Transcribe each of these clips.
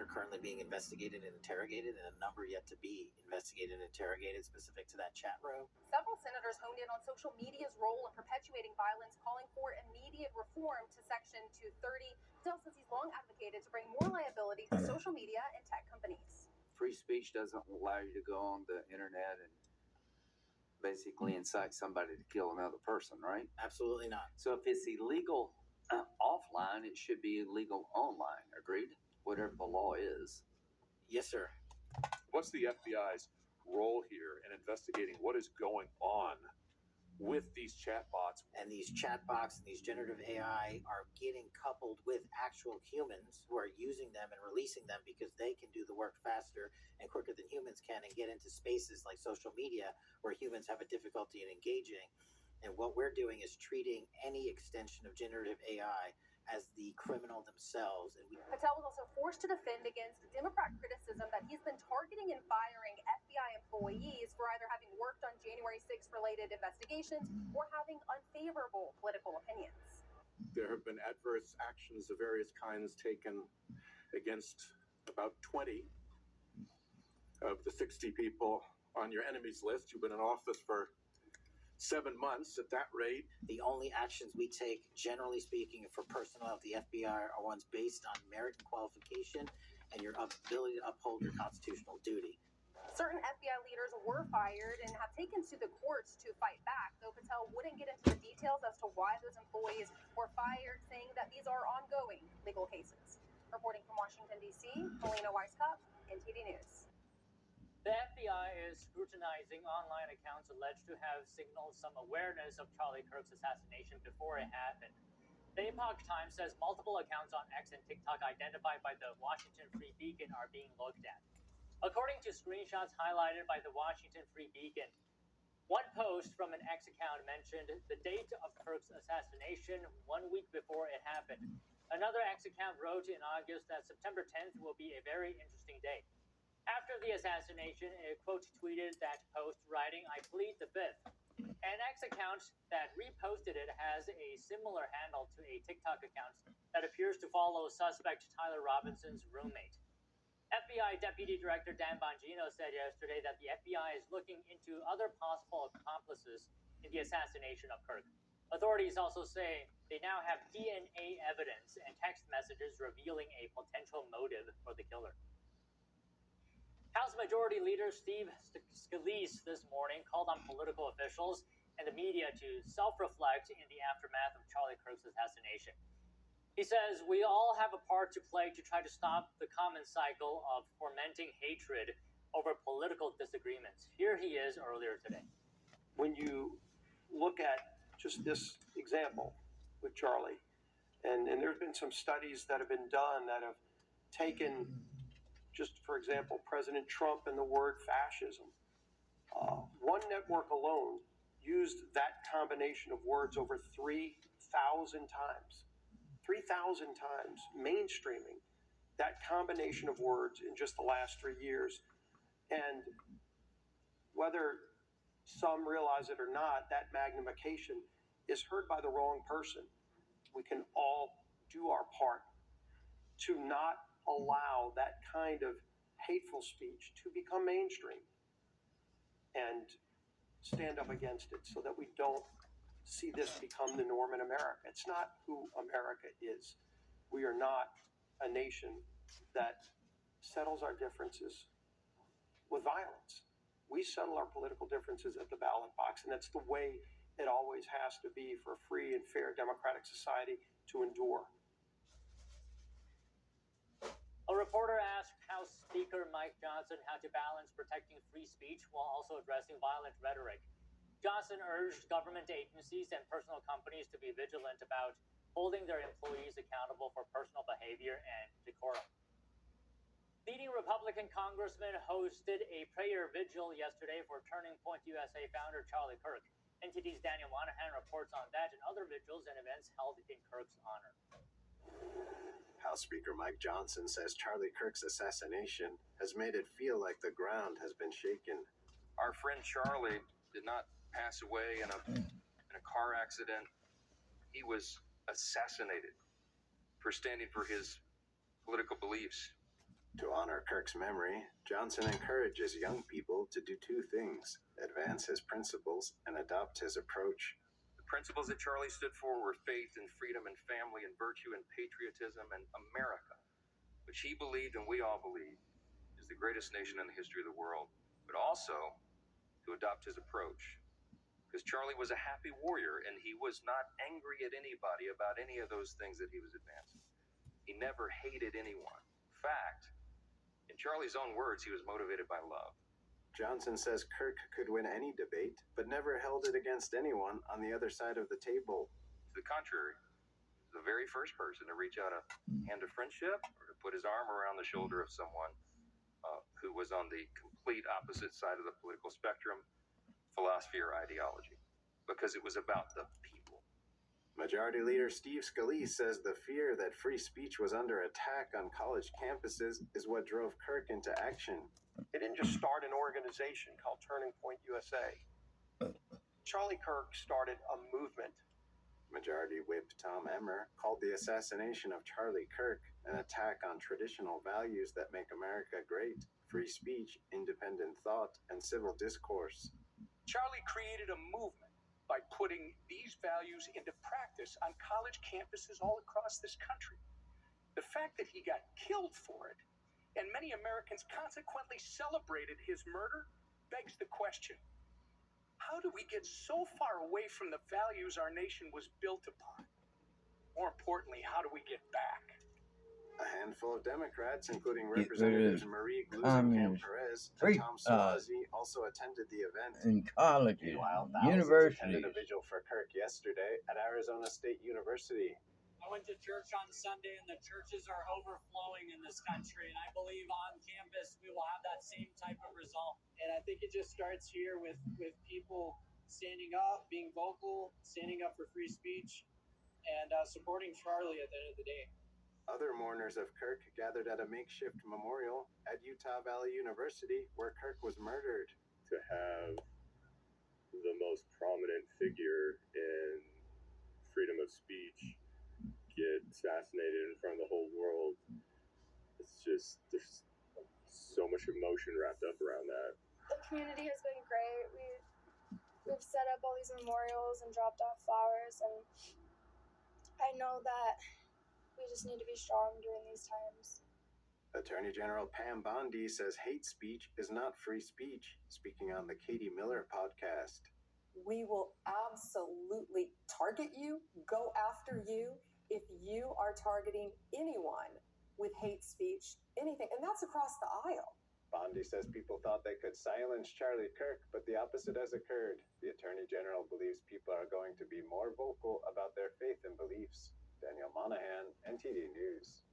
are currently being investigated and interrogated, and a number yet to be investigated and interrogated specific to that chat room. Several senators honed in on social media's role in perpetuating violence, calling for immediate reform to Section 230. Patel says he's long advocated to bring more liability to social media and tech companies. Free speech doesn't allow you to go on the internet and basically incite somebody to kill another person, right? Absolutely not. So if it's illegal offline, it should be illegal online. Agreed? Whatever the law is. Yes, sir. What's the FBI's role here in investigating what is going on with these chatbots? And these chatbots and these generative AI are getting coupled with actual humans who are using them and releasing them because they can do the work faster and quicker than humans can and get into spaces like social media where humans have a difficulty in engaging. And what we're doing is treating any extension of generative AI as the criminal themselves. And Patel was also forced to defend against Democrat criticism that he's been targeting and firing FBI employees for either having worked on January 6th related investigations or having unfavorable political opinions. There have been adverse actions of various kinds taken against about 20 of the 60 people on your enemies list who've been in office for 7 months. At that rate, the only actions we take, generally speaking, for personnel of the FBI are ones based on merit and qualification and your ability to uphold your constitutional duty. Certain FBI leaders were fired and have taken to the courts to fight back, though Patel wouldn't get into the details as to why those employees were fired, saying that these are ongoing legal cases. Reporting from Washington, D.C., Melina Weisskopf, NTD News. The FBI is scrutinizing online accounts alleged to have signaled some awareness of Charlie Kirk's assassination before it happened. The Epoch Times says multiple accounts on X and TikTok identified by the Washington Free Beacon are being looked at. According to screenshots highlighted by the Washington Free Beacon, one post from an X account mentioned the date of Kirk's assassination 1 week before it happened. Another X account wrote in August that September 10th will be a very interesting day. After the assassination, it quote tweeted that post, writing, "I plead the fifth." An X account that reposted it has a similar handle to a TikTok account that appears to follow suspect Tyler Robinson's roommate. FBI Deputy Director Dan Bongino said yesterday that the FBI is looking into other possible accomplices in the assassination of Kirk. Authorities also say they now have DNA evidence and text messages revealing a potential motive for the killer. House Majority Leader Steve Scalise this morning called on political officials and the media to self-reflect in the aftermath of Charlie Kirk's assassination. He says, "We all have a part to play to try to stop the common cycle of fomenting hatred over political disagreements." Here he is earlier today. When you look at just this example with Charlie, and there's been some studies that have been done that have taken, just for example, President Trump and the word fascism. One network alone used that combination of words over 3,000 times. 3,000 times, mainstreaming that combination of words in just the last 3 years. And whether some realize it or not, that magnification is heard by the wrong person. We can all do our part to not allow that kind of hateful speech to become mainstream and stand up against it so that we don't see this become the norm in America. It's not who America is. We are not a nation that settles our differences with violence. We settle our political differences at the ballot box, and that's the way it always has to be for a free and fair democratic society to endure. A reporter asked House Speaker Mike Johnson how to balance protecting free speech while also addressing violent rhetoric. Johnson urged government agencies and personal companies to be vigilant about holding their employees accountable for personal behavior and decorum. Leading Republican congressmen hosted a prayer vigil yesterday for Turning Point USA founder Charlie Kirk. NTD's Daniel Monahan reports on that and other vigils and events held in Kirk's honor. House Speaker Mike Johnson says Charlie Kirk's assassination has made it feel like the ground has been shaken. Our friend Charlie did not pass away in a car accident. He was assassinated for standing for his political beliefs. To honor Kirk's memory, Johnson encourages young people to do two things: advance his principles and adopt his approach. The principles that Charlie stood for were faith and freedom and family and virtue and patriotism and America, which he believed and we all believe is the greatest nation in the history of the world, but also to adopt his approach. Because Charlie was a happy warrior and he was not angry at anybody about any of those things that he was advancing. He never hated anyone. In fact, in Charlie's own words, he was motivated by love. Johnson says Kirk could win any debate, but never held it against anyone on the other side of the table. To the contrary, the very first person to reach out a hand of friendship or to put his arm around the shoulder of someone who was on the complete opposite side of the political spectrum, philosophy, or ideology, because it was about the people. Majority Leader Steve Scalise says the fear that free speech was under attack on college campuses is what drove Kirk into action. He didn't just start an organization called Turning Point USA. Charlie Kirk started a movement. Majority Whip Tom Emmer called the assassination of Charlie Kirk an attack on traditional values that make America great: free speech, independent thought, and civil discourse. Charlie created a movement by putting these values into practice on college campuses all across this country. The fact that he got killed for it, and many Americans consequently celebrated his murder, begs the question: how do we get so far away from the values our nation was built upon? More importantly, how do we get back? A handful of Democrats, including Representatives Marie Gluesenkamp-Perez and Tom Suozzi, also attended the event. In colleges, Meanwhile, thousands attended a vigil for Kirk yesterday at Arizona State University. I went to church on Sunday, and the churches are overflowing in this country. And I believe on campus we will have that same type of result. And I think it just starts here with people standing up, being vocal, standing up for free speech, and supporting Charlie at the end of the day. Other mourners of Kirk gathered at a makeshift memorial at Utah Valley University, where Kirk was murdered. To have the most prominent figure in freedom of speech get assassinated in front of the whole world, it's just, there's so much emotion wrapped up around that. The community has been great. We've set up all these memorials and dropped off flowers, and I know that we just need to be strong during these times. Attorney General Pam Bondi says hate speech is not free speech, speaking on the Katie Miller podcast. We will absolutely target you, go after you, if you are targeting anyone with hate speech, anything, and that's across the aisle. Bondi says people thought they could silence Charlie Kirk, but the opposite has occurred. The Attorney General believes people are going to be more vocal about their faith and beliefs. Daniel Monahan, NTD News.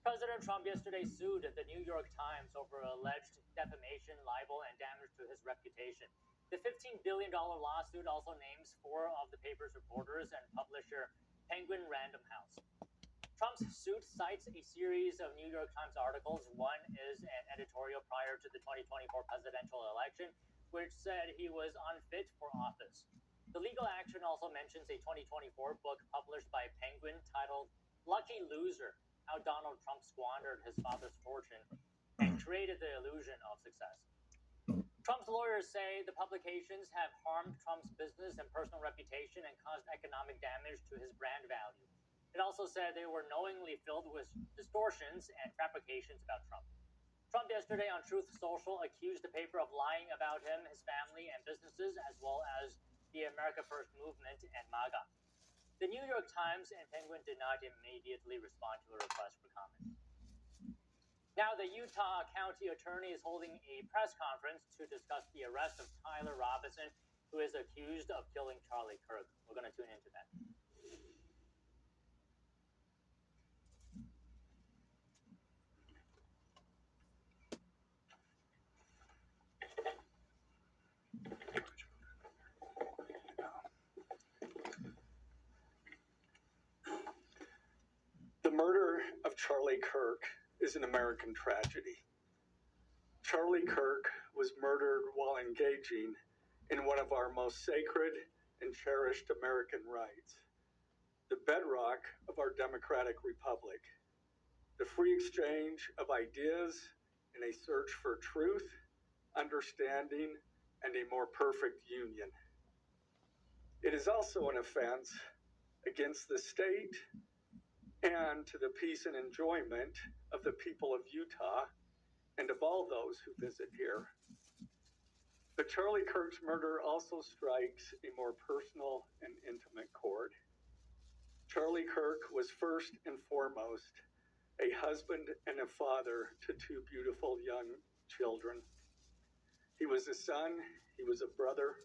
President Trump yesterday sued the New York Times over alleged defamation, libel, and damage to his reputation. The $15 billion lawsuit also names 4 of the paper's reporters and publisher Penguin Random House. Trump's suit cites a series of New York Times articles. One is an editorial prior to the 2024 presidential election, which said he was unfit for office. The legal action also mentions a 2024 book published by Penguin titled Lucky Loser: How Donald Trump Squandered His Father's Fortune and Created the Illusion of Success. Trump's lawyers say the publications have harmed Trump's business and personal reputation and caused economic damage to his brand value. It also said they were knowingly filled with distortions and fabrications about Trump. Trump yesterday on Truth Social accused the paper of lying about him, his family, and businesses, as well as the America First movement and MAGA. The New York Times and Penguin did not immediately respond to a request for comment. Now, the Utah County Attorney is holding a press conference to discuss the arrest of Tyler Robinson, who is accused of killing Charlie Kirk. We're going to tune into that. The murder of Charlie Kirk is an American tragedy. Charlie Kirk was murdered while engaging in one of our most sacred and cherished American rights, the bedrock of our democratic republic, the free exchange of ideas in a search for truth, understanding, and a more perfect union. It is also an offense against the state and to the peace and enjoyment of the people of Utah and of all those who visit here. But Charlie Kirk's murder also strikes a more personal and intimate chord. Charlie Kirk was first and foremost a husband and a father to two beautiful young children. He was a son, he was a brother,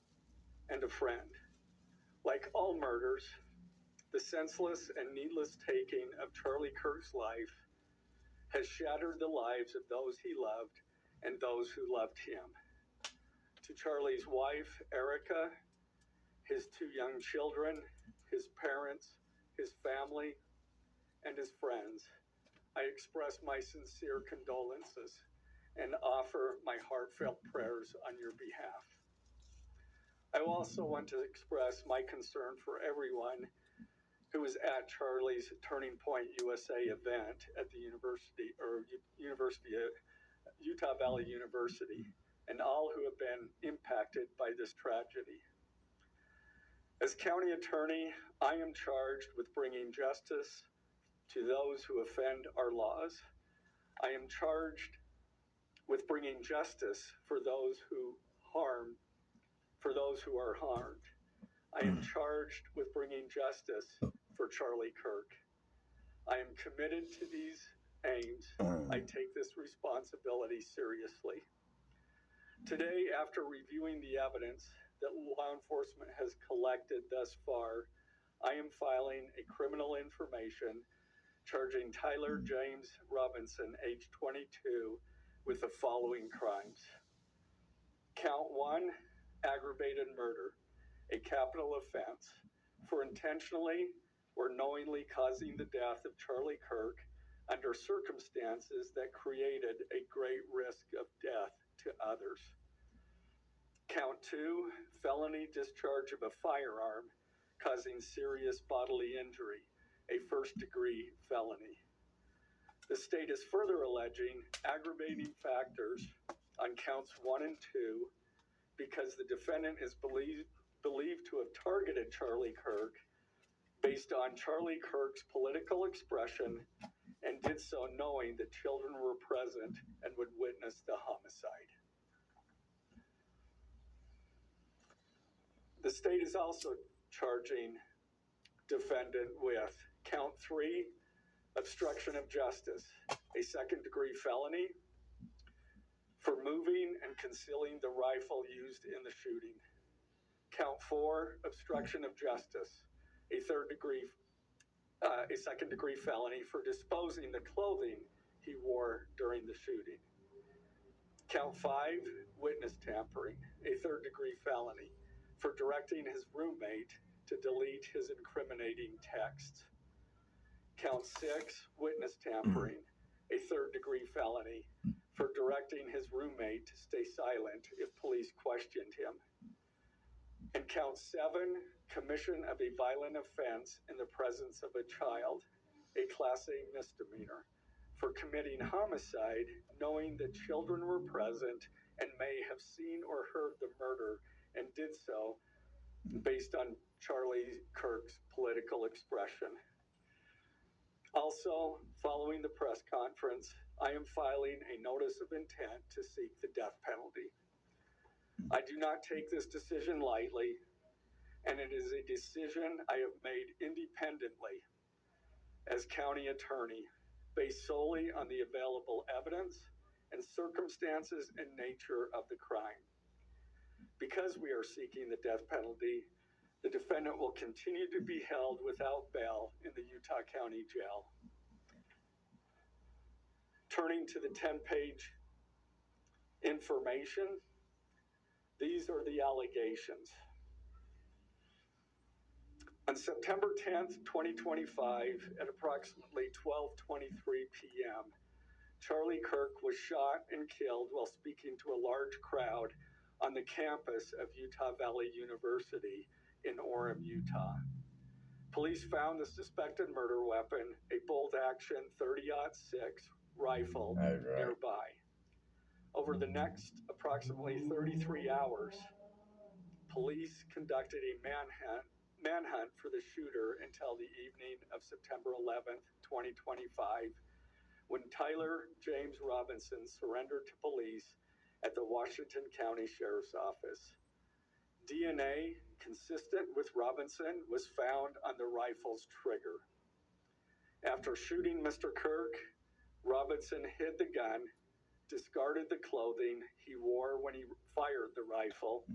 and a friend. Like all murders, the senseless and needless taking of Charlie Kirk's life has shattered the lives of those he loved and those who loved him. To Charlie's wife, Erica, his two young children, his parents, his family, and his friends, I express my sincere condolences and offer my heartfelt prayers on your behalf. I also want to express my concern for everyone who was at Charlie's Turning Point USA event at the Utah Valley University, and all who have been impacted by this tragedy. As county attorney, I am charged with bringing justice to those who offend our laws. I am charged with bringing justice for those who are harmed. I am charged with bringing justice for Charlie Kirk. I am committed to these aims. I take this responsibility seriously. Today, after reviewing the evidence that law enforcement has collected thus far, I am filing a criminal information charging Tyler James Robinson, age 22, with the following crimes. Count 1, aggravated murder, a capital offense, for intentionally or knowingly causing the death of Charlie Kirk under circumstances that created a great risk of death to others. Count 2, felony discharge of a firearm causing serious bodily injury, a first-degree felony. The state is further alleging aggravating factors on counts 1 and 2 because the defendant is believed to have targeted Charlie Kirk based on Charlie Kirk's political expression and did so knowing that children were present and would witness the homicide. The state is also charging defendant with count 3, obstruction of justice, a second-degree felony for moving and concealing the rifle used in the shooting. Count 4, obstruction of justice, a second-degree felony for disposing the clothing he wore during the shooting. Count 5, witness tampering, a third-degree felony for directing his roommate to delete his incriminating texts. Count 6, witness tampering, a third-degree felony for directing his roommate to stay silent if police questioned him. And count 7, commission of a violent offense in the presence of a child, a Class A misdemeanor, for committing homicide knowing that children were present and may have seen or heard the murder and did so based on Charlie Kirk's political expression. Also, following the press conference, I am filing a notice of intent to seek the death penalty. I do not take this decision lightly, and it is a decision I have made independently as county attorney, based solely on the available evidence and circumstances and nature of the crime. Because we are seeking the death penalty, the defendant will continue to be held without bail in the Utah County Jail. Turning to the 10-page information, these are the allegations. On September 10th, 2025, at approximately 12:23 p.m., Charlie Kirk was shot and killed while speaking to a large crowd on the campus of Utah Valley University in Orem, Utah. Police found the suspected murder weapon, a bolt-action 30-06 rifle, nearby. Over the next approximately 33 hours, police conducted a manhunt for the shooter until the evening of September 11th, 2025, when Tyler James Robinson surrendered to police at the Washington County Sheriff's Office. DNA consistent with Robinson was found on the rifle's trigger. After shooting Mr. Kirk, Robinson hid the gun, discarded the clothing he wore when he fired the rifle,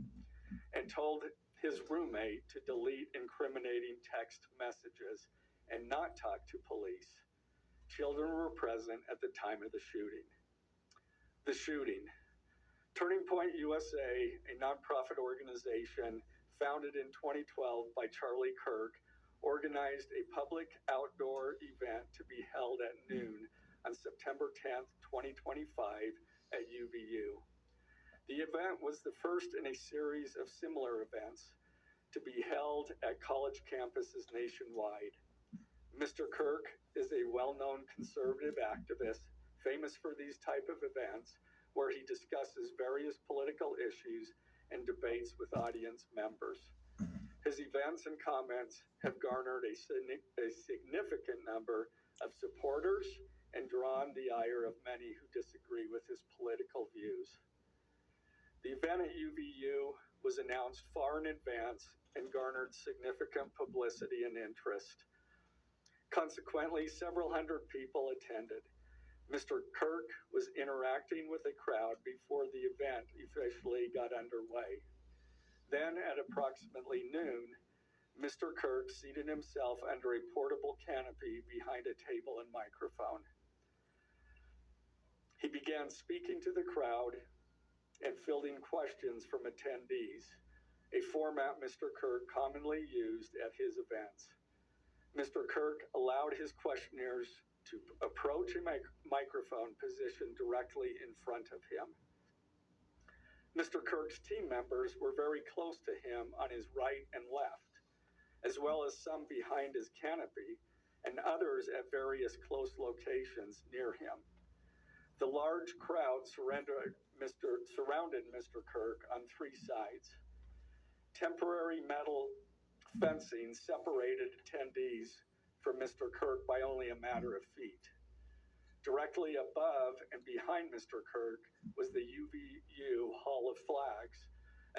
and told his roommate to delete incriminating text messages and not talk to police. Children were present at the time of the shooting. The shooting. Turning Point USA, a nonprofit organization founded in 2012 by Charlie Kirk, organized a public outdoor event to be held at noon on September 10th, 2025 at UVU. The event was the first in a series of similar events to be held at college campuses nationwide. Mr. Kirk is a well-known conservative activist famous for these type of events where he discusses various political issues and debates with audience members. His events and comments have garnered a significant number of supporters and drawn the ire of many who disagree with his political views. The event at UVU was announced far in advance and garnered significant publicity and interest. Consequently, several hundred people attended. Mr. Kirk was interacting with a crowd before the event officially got underway. Then, at approximately noon, Mr. Kirk seated himself under a portable canopy behind a table and microphone. He began speaking to the crowd and fielding questions from attendees, a format Mr. Kirk commonly used at his events. Mr. Kirk allowed his questioners to approach a microphone positioned directly in front of him. Mr. Kirk's team members were very close to him on his right and left, as well as some behind his canopy and others at various close locations near him. The large crowd surrounded Mr. Kirk on three sides. Temporary metal fencing separated attendees from Mr. Kirk by only a matter of feet. Directly above and behind Mr. Kirk was the UVU Hall of Flags,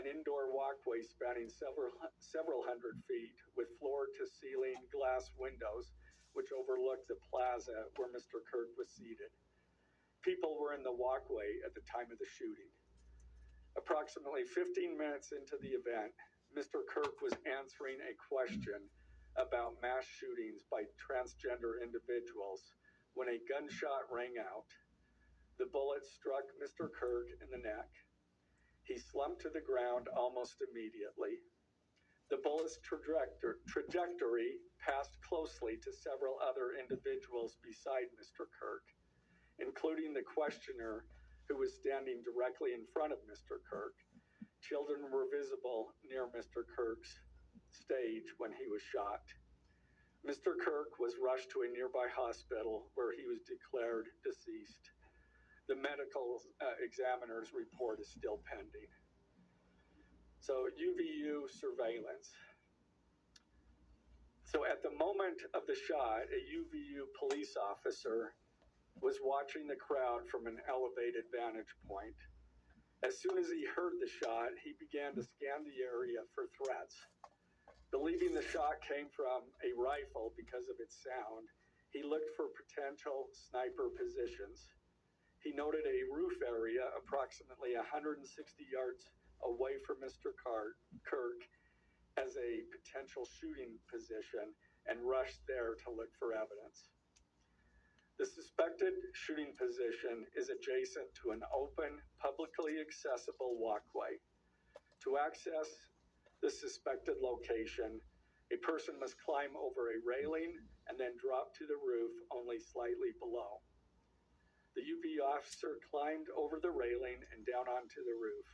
an indoor walkway spanning several hundred feet with floor-to-ceiling glass windows which overlooked the plaza where Mr. Kirk was seated. People were in the walkway at the time of the shooting. Approximately 15 minutes into the event, Mr. Kirk was answering a question about mass shootings by transgender individuals when a gunshot rang out. The bullet struck Mr. Kirk in the neck. He slumped to the ground almost immediately. The bullet's trajectory passed closely to several other individuals beside Mr. Kirk, including the questioner who was standing directly in front of Mr. Kirk. Children were visible near Mr. Kirk's stage when he was shot. Mr. Kirk was rushed to a nearby hospital where he was declared deceased. The medical examiner's report is still pending. So UVU surveillance. So at the moment of the shot, a UVU police officer was watching the crowd from an elevated vantage point. As soon as he heard the shot, he began to scan the area for threats. Believing the shot came from a rifle because of its sound, he looked for potential sniper positions. He noted a roof area approximately 160 yards away from Mr. Kirk as a potential shooting position and rushed there to look for evidence. The suspected shooting position is adjacent to an open, publicly accessible walkway. To access the suspected location, a person must climb over a railing and then drop to the roof only slightly below. The UV officer climbed over the railing and down onto the roof.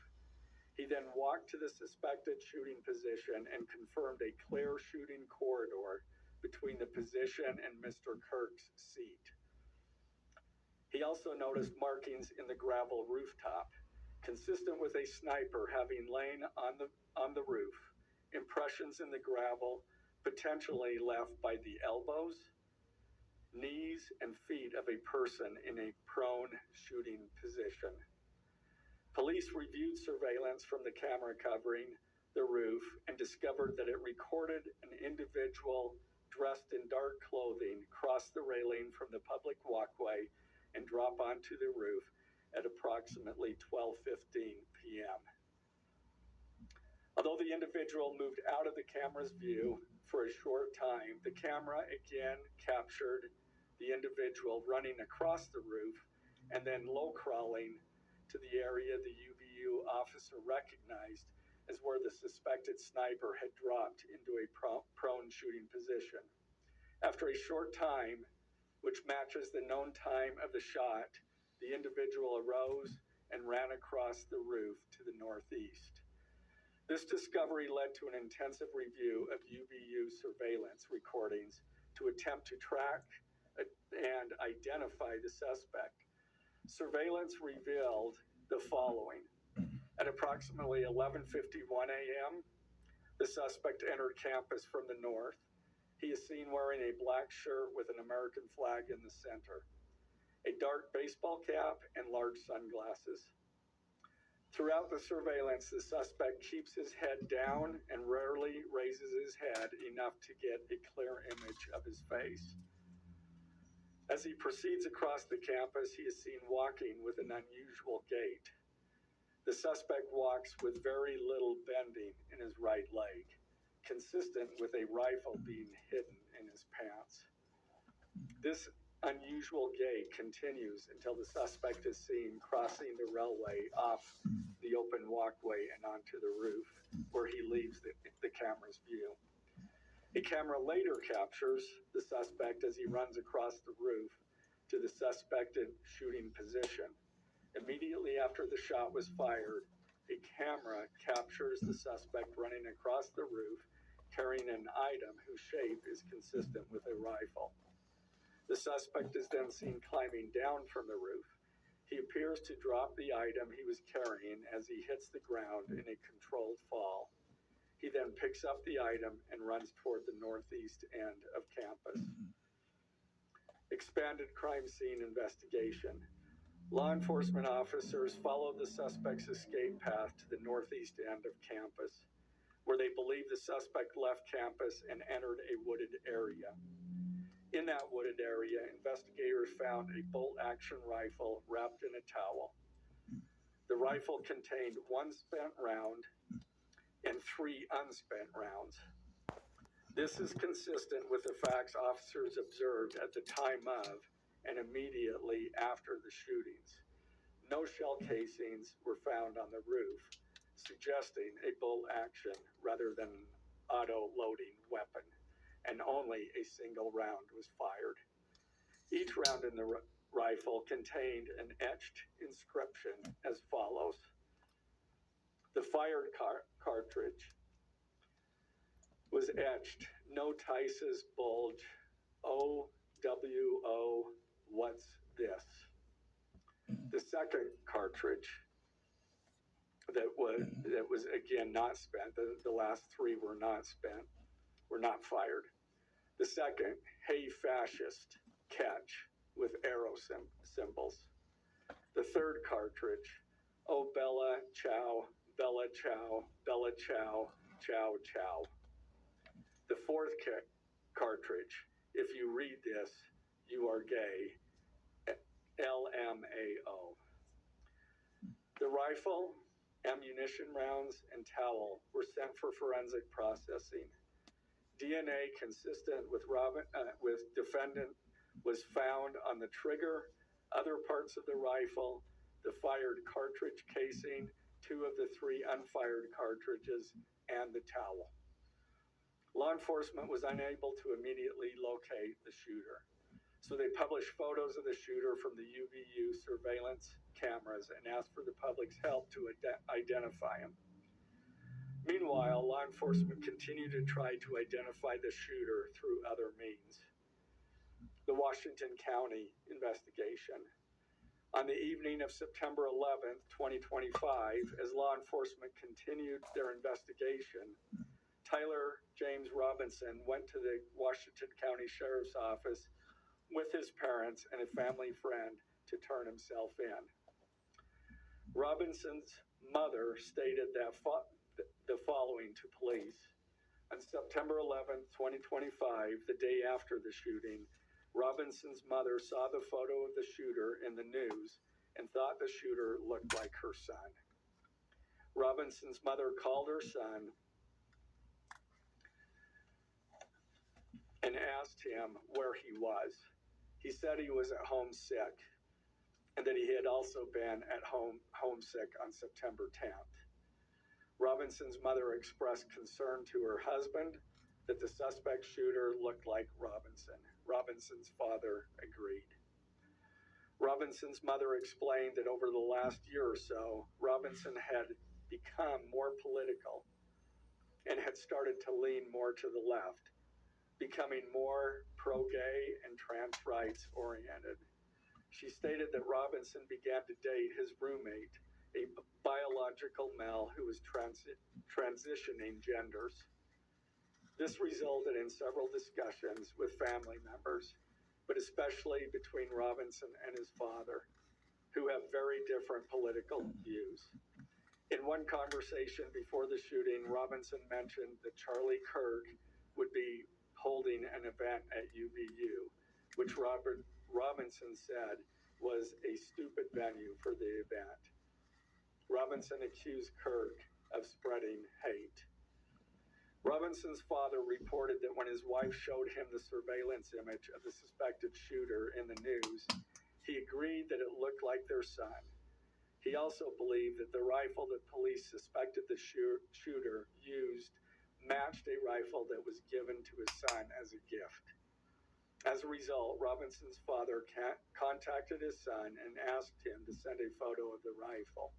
He then walked to the suspected shooting position and confirmed a clear shooting corridor between the position and Mr. Kirk's seat. He also noticed markings in the gravel rooftop, consistent with a sniper having lain on the roof, impressions in the gravel potentially left by the elbows, knees, and feet of a person in a prone shooting position. Police reviewed surveillance from the camera covering the roof and discovered that it recorded an individual dressed in dark clothing cross the railing from the public walkway and drop onto the roof at approximately 12:15 p.m. Although the individual moved out of the camera's view for a short time, the camera again captured the individual running across the roof and then low crawling to the area the UVU officer recognized as where the suspected sniper had dropped into a prone shooting position. After a short time, which matches the known time of the shot, the individual arose and ran across the roof to the northeast. This discovery led to an intensive review of UVU surveillance recordings to attempt to track and identify the suspect. Surveillance revealed the following. At approximately 11:51 a.m., the suspect entered campus from the north. He is seen wearing a black shirt with an American flag in the center, a dark baseball cap, and large sunglasses. Throughout the surveillance, the suspect keeps his head down and rarely raises his head enough to get a clear image of his face. As he proceeds across the campus, he is seen walking with an unusual gait. The suspect walks with very little bending in his right leg, consistent with a rifle being hidden in his pants. This unusual gait continues until the suspect is seen crossing the railway off the open walkway and onto the roof, where he leaves the camera's view. A camera later captures the suspect as he runs across the roof to the suspected shooting position. Immediately after the shot was fired, a camera captures the suspect running across the roof carrying an item whose shape is consistent with a rifle. The suspect is then seen climbing down from the roof. He appears to drop the item he was carrying as he hits the ground in a controlled fall. He then picks up the item and runs toward the northeast end of campus. Expanded crime scene investigation. Law enforcement officers followed the suspect's escape path to the northeast end of campus, where they believe the suspect left campus and entered a wooded area. In that wooded area, investigators found a bolt-action rifle wrapped in a towel. The rifle contained one spent round and 3 unspent rounds. This is consistent with the facts officers observed at the time of and immediately after the shootings. No shell casings were found on the roof, suggesting a bolt action rather than an auto-loading weapon, and only a single round was fired. Each round in the rifle contained an etched inscription as follows. The fired cartridge was etched, "No Tice's bulge, OWO, what's this?" The second cartridge that was again not spent, the last 3 were not spent, were not fired. The second, "Hey fascist, catch," with arrow symbols. The third cartridge, "Oh Bella Ciao, Bella Ciao, Bella Ciao, Ciao Ciao." The fourth cartridge, "If you read this, you are gay, LMAO." The rifle, ammunition rounds, and towel were sent for forensic processing. DNA consistent with defendant was found on the trigger, other parts of the rifle, the fired cartridge casing, 2 of the 3 unfired cartridges, and the towel. Law enforcement was unable to immediately locate the shooter, so they published photos of the shooter from the UVU surveillance cameras and asked for the public's help to identify him. Meanwhile, law enforcement continued to try to identify the shooter through other means. The Washington County investigation. On the evening of September 11th, 2025, as law enforcement continued their investigation, Tyler James Robinson went to the Washington County Sheriff's Office with his parents and a family friend to turn himself in. Robinson's mother stated that the following to police. On September 11th, 2025, the day after the shooting, Robinson's mother saw the photo of the shooter in the news and thought the shooter looked like her son. Robinson's mother called her son and asked him where he was. He said he was at home sick and that he had also been at homesick on September 10th. Robinson's mother expressed concern to her husband that the suspect shooter looked like Robinson. Robinson's father agreed. Robinson's mother explained that over the last year or so, Robinson had become more political and had started to lean more to the left, becoming more pro-gay and trans rights oriented. She stated that Robinson began to date his roommate, a biological male who was transitioning genders. This resulted in several discussions with family members, but especially between Robinson and his father, who have very different political views. In one conversation before the shooting, Robinson mentioned that Charlie Kirk would be holding an event at UVU, which Robinson said was a stupid venue for the event. Robinson accused Kirk of spreading hate. Robinson's father reported that when his wife showed him the surveillance image of the suspected shooter in the news, he agreed that it looked like their son. He also believed that the rifle that police suspected the shooter used matched a rifle that was given to his son as a gift. As a result, Robinson's father contacted his son and asked him to send a photo of the rifle.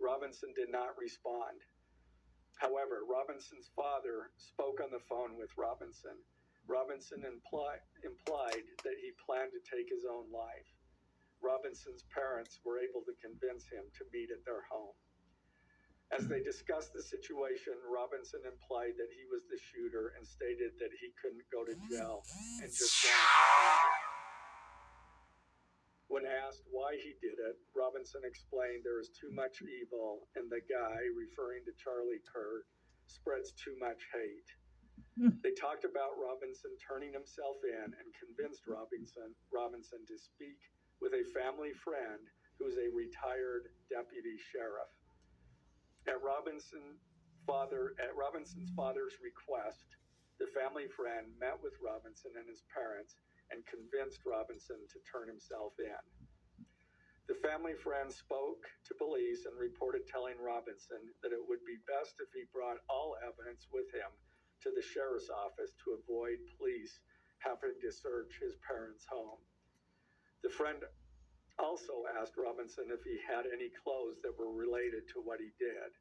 Robinson did not respond. However, Robinson's father spoke on the phone with Robinson. Robinson implied that he planned to take his own life. Robinson's parents were able to convince him to meet at their home. As they discussed the situation, Robinson implied that he was the shooter and stated that he couldn't go to jail and just wanted to end it. When asked why he did it, Robinson explained there is too much evil and the guy, referring to Charlie Kirk, spreads too much hate. They talked about Robinson turning himself in and convinced Robinson to speak with a family friend who is a retired deputy sheriff. At Robinson's father's request, the family friend met with Robinson and his parents and convinced Robinson to turn himself in. The family friend spoke to police and reported telling Robinson that it would be best if he brought all evidence with him to the sheriff's office to avoid police having to search his parents' home. The friend also asked Robinson if he had any clothes that were related to what he did.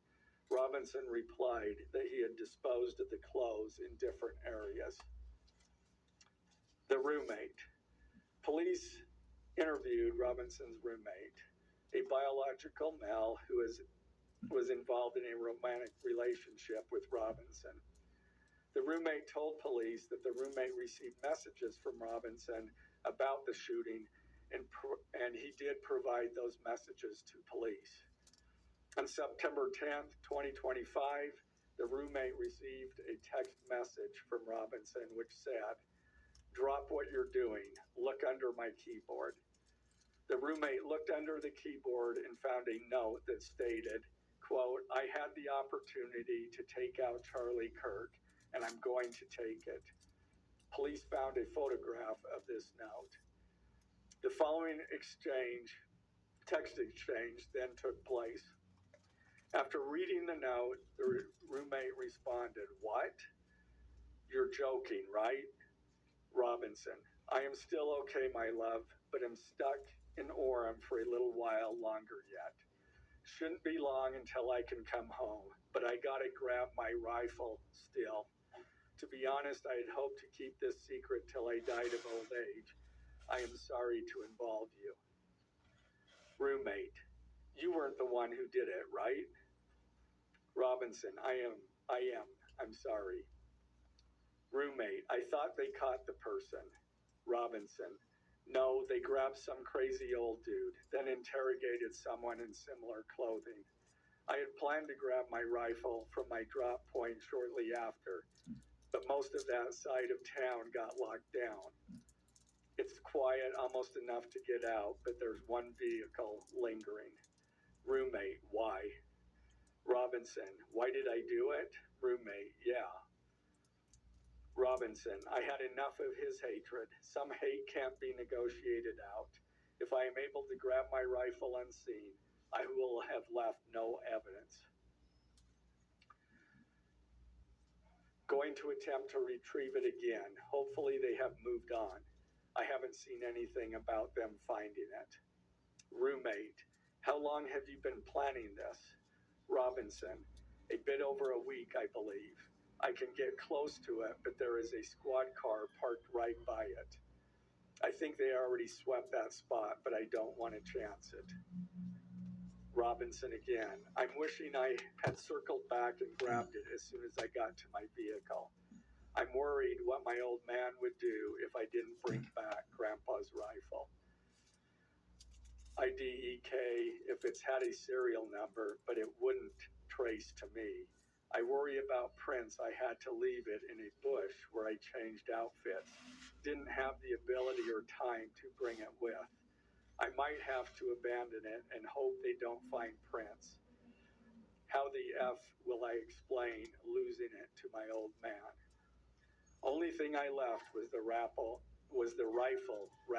Robinson replied that he had disposed of the clothes in different areas. The roommate. Police interviewed Robinson's roommate, a biological male who was involved in a romantic relationship with Robinson. The roommate told police that the roommate received messages from Robinson about the shooting, and he did provide those messages to police. On September 10th, 2025, the roommate received a text message from Robinson which said, "Drop what you're doing. Look under my keyboard." The roommate looked under the keyboard and found a note that stated, quote, "I had the opportunity to take out Charlie Kirk, and I'm going to take it." Police found a photograph of this note. The following text exchange, then took place. After reading the note, the roommate responded, "What? You're joking, right?" Robinson, "I am still okay, my love, but I'm stuck in Orem for a little while longer yet. Shouldn't be long until I can come home, but I gotta grab my rifle still. To be honest, I had hoped to keep this secret till I died of old age. I am sorry to involve you. Roommate, you weren't the one who did it, right? Robinson, I am. I'm sorry. Roommate, I thought they caught the person. Robinson, no, they grabbed some crazy old dude, then interrogated someone in similar clothing. I had planned to grab my rifle from my drop point shortly after, but most of that side of town got locked down. It's quiet, almost enough to get out, but there's one vehicle lingering. Roommate, why? Robinson, why did I do it? Roommate, yeah. Robinson, I had enough of his hatred. Some hate can't be negotiated out. If I am able to grab my rifle unseen, I will have left no evidence. Going to attempt to retrieve it again. Hopefully they have moved on. I haven't seen anything about them finding it. Roommate, how long have you been planning this? Robinson, a bit over a week, I believe. I can get close to it, but there is a squad car parked right by it. I think they already swept that spot, but I don't want to chance it. Robinson again, I'm wishing I had circled back and grabbed it as soon as I got to my vehicle. I'm worried what my old man would do if I didn't bring back Grandpa's rifle. IDEK if it's had a serial number, but it wouldn't trace to me. I worry about Prince. I had to leave it in a bush where I changed outfits. Didn't have the ability or time to bring it with. I might have to abandon it and hope they don't find Prince. How the F will I explain losing it to my old man? Only thing I left was the rifle wrapped